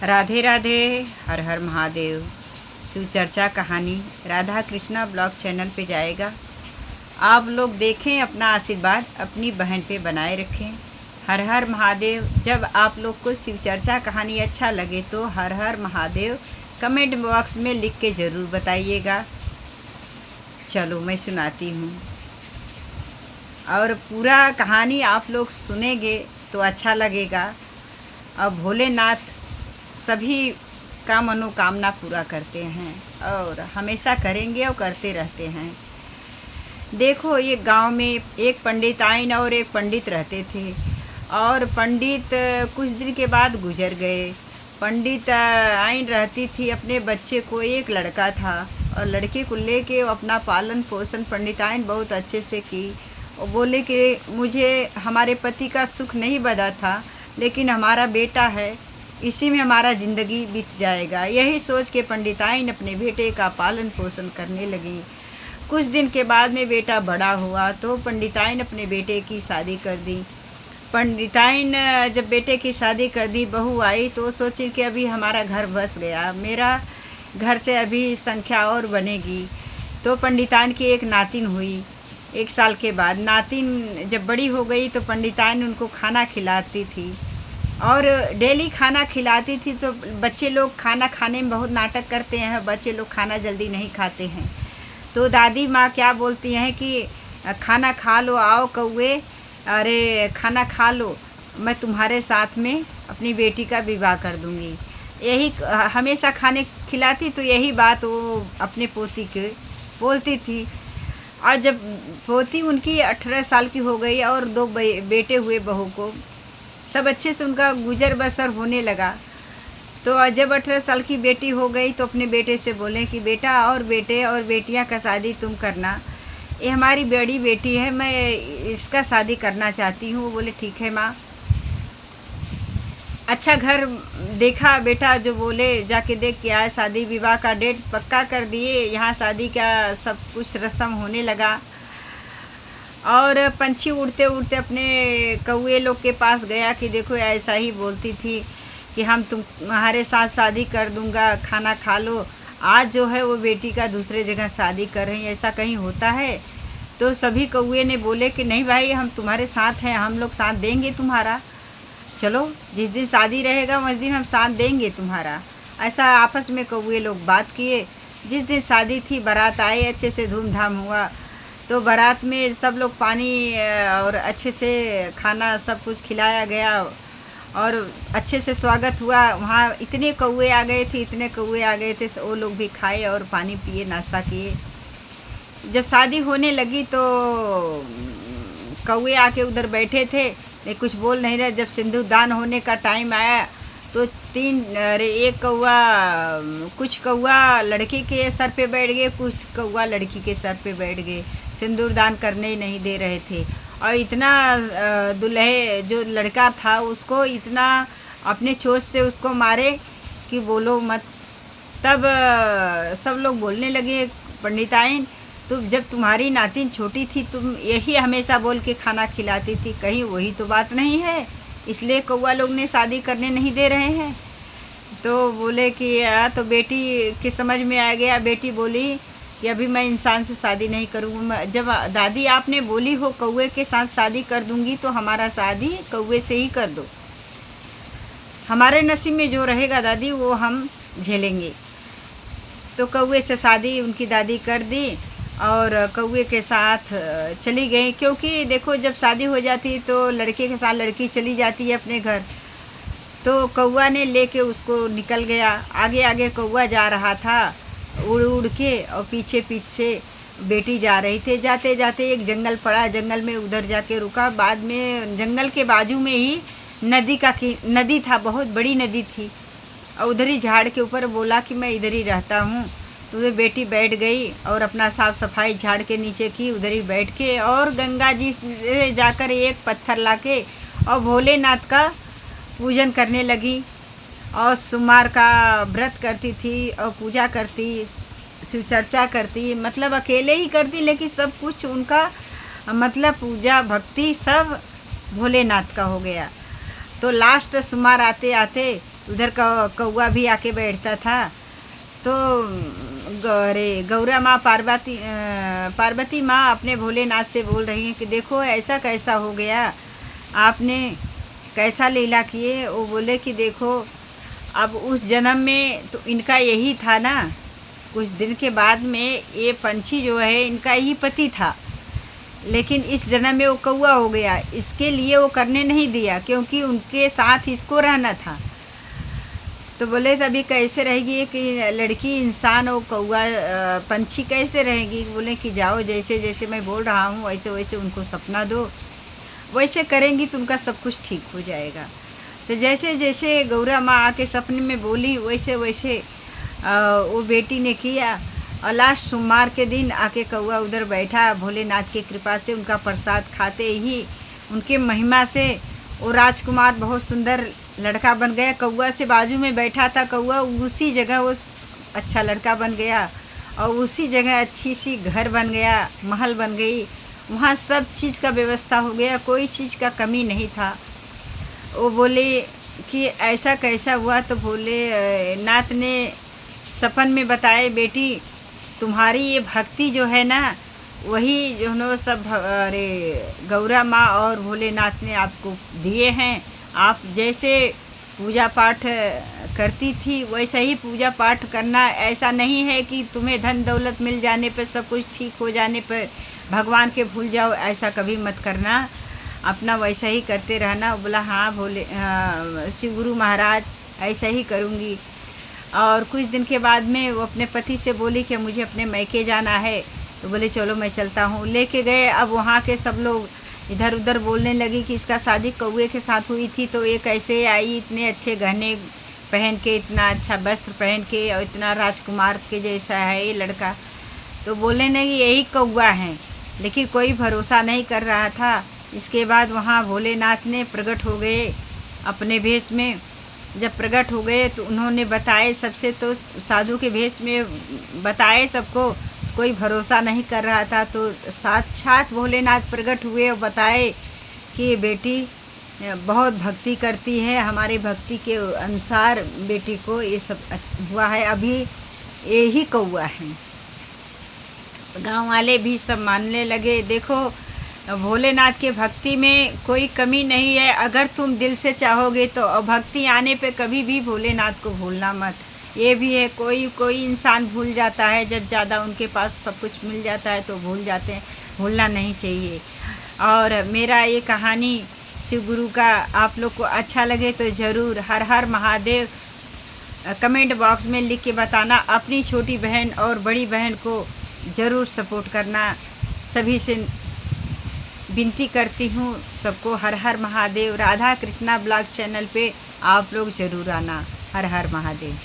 राधे राधे। हर हर महादेव। शिव चर्चा कहानी Radha Krishna blog channel पे जाएगा। आप लोग देखें, अपना आशीर्वाद अपनी बहन पे बनाए रखें। हर हर महादेव। जब आप लोग को शिव चर्चा कहानी अच्छा लगे तो हर हर महादेव कमेंट बॉक्स में लिख के ज़रूर बताइएगा। चलो मैं सुनाती हूँ, और पूरा कहानी आप लोग सुनेंगे तो अच्छा लगेगा। और भोलेनाथ सभी का मनोकामना पूरा करते हैं और हमेशा करेंगे और करते रहते हैं। देखो, ये गांव में एक पंडिताइन और एक पंडित रहते थे, और पंडित कुछ दिन के बाद गुजर गए। पंडित आइन रहती थी, अपने बच्चे को, एक लड़का था, और लड़के को लेके अपना पालन पोषण पंडिताइन बहुत अच्छे से की। और बोले कि मुझे हमारे पति का सुख नहीं बदा था, लेकिन हमारा बेटा है, इसी में हमारा ज़िंदगी बीत जाएगा। यही सोच के पंडिताइन अपने बेटे का पालन पोषण करने लगी। कुछ दिन के बाद में बेटा बड़ा हुआ तो पंडिताइन अपने बेटे की शादी कर दी। पंडिताइन जब बेटे की शादी कर दी, बहू आई तो सोची कि अभी हमारा घर बस गया, मेरा घर से अभी संख्या और बनेगी। तो पंडिताइन की एक नातिन हुई। 1 साल के बाद नातिन जब बड़ी हो गई तो पंडिताइन उनको खाना खिलाती थी, और डेली खाना खिलाती थी। तो बच्चे लोग खाना खाने में बहुत नाटक करते हैं, बच्चे लोग खाना जल्दी नहीं खाते हैं। तो दादी माँ क्या बोलती हैं कि खाना खा लो, आओ कौए, अरे खाना खा लो, मैं तुम्हारे साथ में अपनी बेटी का विवाह कर दूँगी। यही हमेशा खाने खिलाती, तो यही बात वो अपने पोती के बोलती थी। और जब पोती उनकी 18 साल की हो गई और 2 बेटे हुए, बहू को सब अच्छे से उनका गुजर बसर होने लगा। तो जब 18 साल की बेटी हो गई तो अपने बेटे से बोले कि बेटा और बेटे और बेटियां का शादी तुम करना, ये हमारी बड़ी बेटी है, मैं इसका शादी करना चाहती हूँ। वो बोले ठीक है माँ। अच्छा घर देखा बेटा, जो बोले जाके देख के आए, शादी विवाह का डेट पक्का कर दिए। यहाँ शादी का सब कुछ रस्म होने लगा, और पंछी उड़ते उड़ते अपने कौए लोग के पास गया कि देखो ऐसा ही बोलती थी कि हम तुम्हारे साथ शादी कर दूंगा, खाना खा लो। आज जो है वो बेटी का दूसरे जगह शादी कर रही है, ऐसा कहीं होता है? तो सभी कौए ने बोले कि नहीं भाई, हम तुम्हारे साथ हैं, हम लोग साथ देंगे तुम्हारा। चलो, जिस दिन शादी रहेगा उस दिन हम साथ देंगे तुम्हारा। ऐसा आपस में कौए लोग बात किए। जिस दिन शादी थी, बारात आए, अच्छे से धूमधाम हुआ। तो बारात में सब लोग पानी और अच्छे से खाना सब कुछ खिलाया गया, और अच्छे से स्वागत हुआ। वहाँ इतने कौए आ गए थे, इतने कौए आ गए थे, वो लोग भी खाए और पानी पिए, नाश्ता किए। जब शादी होने लगी तो कौए आके उधर बैठे थे, लेकिन कुछ बोल नहीं रहे। जब सिंदूर दान होने का टाइम आया तो एक कौआ, कुछ कौआ लड़की के सर पे बैठ गए, कुछ कौआ लड़की के सर पे बैठ गए। सिंदूर दान करने ही नहीं दे रहे थे। और इतना दुल्हे जो लड़का था उसको इतना अपने चोट से उसको मारे कि बोलो मत। तब सब लोग बोलने लगे, पंडिताइन तुम, जब तुम्हारी नातिन छोटी थी तुम यही हमेशा बोल के खाना खिलाती थी, कहीं वही तो बात नहीं है, इसलिए कौआ लोग ने शादी करने नहीं दे रहे हैं। तो बोले कि तो बेटी के समझ में आ गया। बेटी बोली कि अभी मैं इंसान से शादी नहीं करूँगा। जब दादी आपने बोली हो कौए के साथ शादी कर दूँगी, तो हमारा शादी कौए से ही कर दो। हमारे नसीब में जो रहेगा दादी वो हम झेलेंगे। तो कौए से शादी उनकी दादी कर दी और कौए के साथ चली गई। क्योंकि देखो, जब शादी हो जाती तो लड़के के साथ लड़की चली जाती है अपने घर। तो कौआ ने लेके उसको निकल गया। आगे आगे कौआ जा रहा था उड़ उड़ के, और पीछे पीछे बेटी जा रही थी। जाते जाते एक जंगल पड़ा, जंगल में उधर जाके रुका। बाद में जंगल के बाजू में ही नदी था, बहुत बड़ी नदी थी, और उधर ही झाड़ के ऊपर बोला कि मैं इधर ही रहता हूँ। तो उधर बेटी बैठ गई और अपना साफ़ सफाई झाड़ के नीचे की, उधर ही बैठ के, और गंगा जी से जाकर एक पत्थर लाके और भोलेनाथ का पूजन करने लगी। और सोमवार का व्रत करती थी और पूजा करती, शिव चर्चा करती, मतलब अकेले ही करती, लेकिन सब कुछ उनका मतलब पूजा भक्ति सब भोलेनाथ का हो गया। तो लास्ट सोमवार आते आते उधर कौवा भी आके बैठता था। तो गौरा माँ पार्वती माँ अपने भोलेनाथ से बोल रही हैं कि देखो ऐसा कैसा हो गया, आपने कैसा लीला किए। वो बोले कि देखो अब उस जन्म में तो इनका यही था ना, कुछ दिन के बाद में ये पंछी जो है इनका ही पति था, लेकिन इस जन्म में वो कौवा हो गया। इसके लिए वो करने नहीं दिया क्योंकि उनके साथ इसको रहना था। तो बोले तभी कैसे रहेगी कि लड़की इंसान और कौवा पंछी कैसे रहेगी। बोले कि जाओ जैसे जैसे मैं बोल रहा हूँ वैसे वैसे उनको सपना दो, वैसे करेंगी तो उनका सब कुछ ठीक हो जाएगा। तो जैसे जैसे गौरा माँ आके सपने में बोली वैसे वैसे वो बेटी ने किया। और लास्ट सोमवार के दिन आके कौवा उधर बैठा, भोलेनाथ की कृपा से उनका प्रसाद खाते ही उनके महिमा से वो राजकुमार बहुत सुंदर लड़का बन गया। कौवा से बाजू में बैठा था कौवा, उसी जगह वो अच्छा लड़का बन गया और उसी जगह अच्छी सी घर बन गया, महल बन गई। वहाँ सब चीज़ का व्यवस्था हो गया, कोई चीज़ का कमी नहीं था। वो बोले कि ऐसा कैसा हुआ। तो भोले नाथ ने सपन में बताए, बेटी तुम्हारी ये भक्ति जो है ना, वही जो नो सब गौरा माँ और भोलेनाथ ने आपको दिए हैं। आप जैसे पूजा पाठ करती थी वैसा ही पूजा पाठ करना। ऐसा नहीं है कि तुम्हें धन दौलत मिल जाने पर, सब कुछ ठीक हो जाने पर भगवान के भूल जाओ, ऐसा कभी मत करना, अपना वैसा ही करते रहना। बोला हाँ शिव गुरु महाराज ऐसा ही करूँगी। और कुछ दिन के बाद में वो अपने पति से बोली कि मुझे अपने मैके जाना है। तो बोले चलो मैं चलता हूँ, लेके गए। अब वहाँ के सब लोग इधर उधर बोलने लगी कि इसका शादी कौवे के साथ हुई थी, तो ये कैसे आई इतने अच्छे गहने पहन के, इतना अच्छा वस्त्र पहन के, और इतना राजकुमार के जैसा है ये लड़का। तो बोलने लगी यही कौवा है, लेकिन कोई भरोसा नहीं कर रहा था। इसके बाद वहाँ भोलेनाथ ने प्रकट हो गए अपने भेष में। जब प्रकट हो गए तो उन्होंने बताए सबसे, तो साधु के भेष में बताए सबको, कोई भरोसा नहीं कर रहा था। तो साक्षात भोलेनाथ प्रकट हुए और बताए कि बेटी बहुत भक्ति करती है, हमारे भक्ति के अनुसार बेटी को ये सब हुआ है, अभी यही कौवा है। गांव वाले भी सब मानने लगे। देखो भोलेनाथ के भक्ति में कोई कमी नहीं है, अगर तुम दिल से चाहोगे तो। भक्ति आने पे कभी भी भोलेनाथ को भूलना मत। ये भी है कोई इंसान भूल जाता है, जब ज़्यादा उनके पास सब कुछ मिल जाता है तो भूल जाते हैं, भूलना नहीं चाहिए। और मेरा ये कहानी शिव गुरु का आप लोग को अच्छा लगे तो ज़रूर हर हर महादेव कमेंट बॉक्स में लिख के बताना। अपनी छोटी बहन और बड़ी बहन को ज़रूर सपोर्ट करना। सभी से विनती करती हूँ सबको हर हर महादेव। राधा कृष्णा ब्लॉग चैनल पे आप लोग ज़रूर आना। हर हर महादेव।